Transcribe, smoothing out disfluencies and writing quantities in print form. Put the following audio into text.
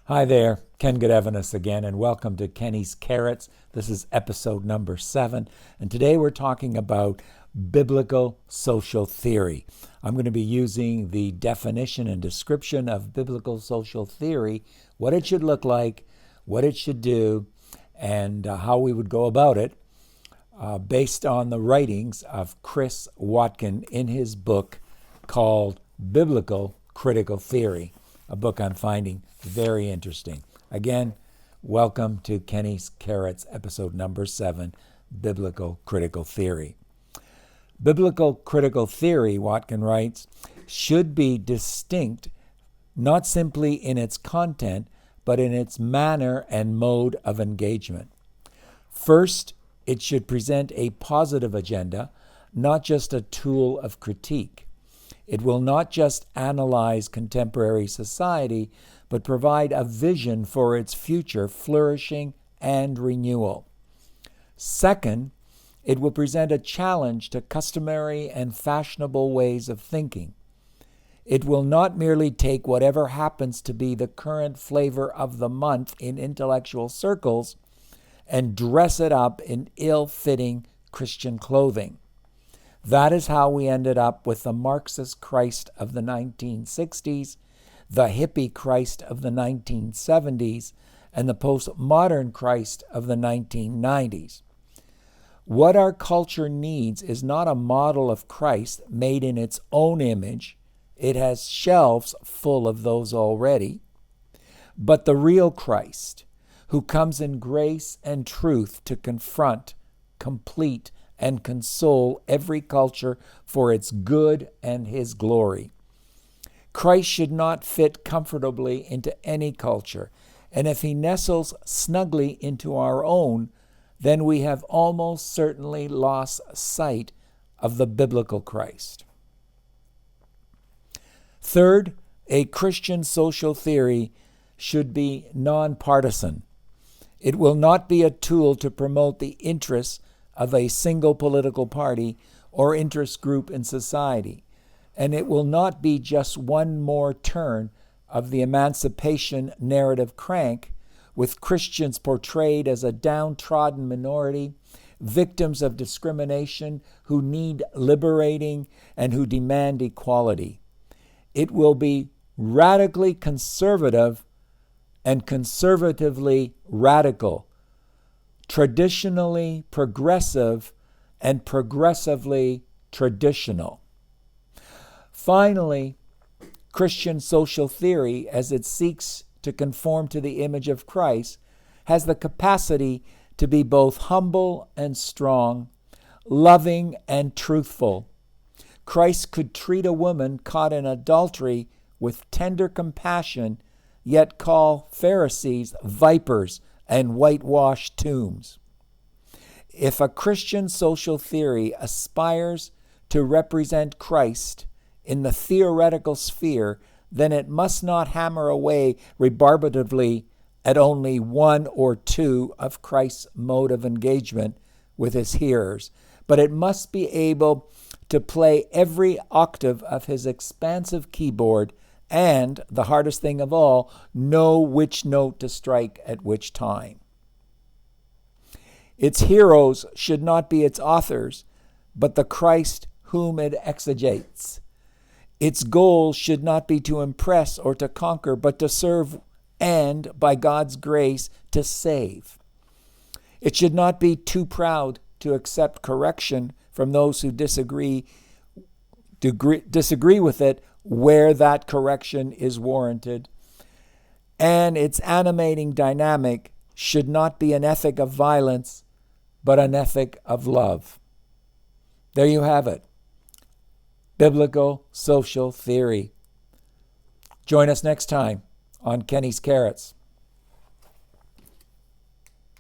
Hi there, Ken Godevanis again, and welcome to Kenny's Carrots. This is episode number 7, and today we're talking about biblical social theory. I'm going to be using the definition and description of biblical social theory, what it should look like, what it should do, and how we would go about it, based on the writings of Chris Watkin in his book called Biblical Critical Theory, a book I'm finding very interesting. Again, welcome to Kenny's Carrots, episode number 7, Biblical Critical Theory. Biblical critical theory, Watkin writes, should be distinct not simply in its content, but in its manner and mode of engagement. First, it should present a positive agenda, not just a tool of critique. It will not just analyze contemporary society, but provide a vision for its future flourishing and renewal. Second, it will present a challenge to customary and fashionable ways of thinking. It will not merely take whatever happens to be the current flavor of the month in intellectual circles and dress it up in ill-fitting Christian clothing. That is how we ended up with the Marxist Christ of the 1960s, the hippie Christ of the 1970s, and the postmodern Christ of the 1990s. What our culture needs is not a model of Christ made in its own image. It has shelves full of those already. But the real Christ, who comes in grace and truth to confront, complete, and console every culture for its good and his glory. Christ should not fit comfortably into any culture, and if he nestles snugly into our own, then we have almost certainly lost sight of the biblical Christ. Third, a Christian social theory should be nonpartisan. It will not be a tool to promote the interests of a single political party or interest group in society, and it will not be just one more turn of the emancipation narrative crank, with Christians portrayed as a downtrodden minority, victims of discrimination who need liberating and who demand equality. It will be radically conservative and conservatively radical, traditionally progressive and progressively traditional. Finally, Christian social theory, as it seeks to conform to the image of Christ, has the capacity to be both humble and strong, loving and truthful. Christ could treat a woman caught in adultery with tender compassion, yet call Pharisees vipers and whitewashed tombs. If a Christian social theory aspires to represent Christ in the theoretical sphere, then it must not hammer away rebarbatively at only one or two of Christ's mode of engagement with his hearers, but it must be able to play every octave of his expansive keyboard and, the hardest thing of all, know which note to strike at which time. Its heroes should not be its authors, but the Christ whom it exegetes. Its goal should not be to impress or to conquer, but to serve and, by God's grace, to save. It should not be too proud to accept correction from those who disagree with it where that correction is warranted. And its animating dynamic should not be an ethic of violence, but an ethic of love. There you have it. Biblical social theory. Join us next time on Kenny's Carrots.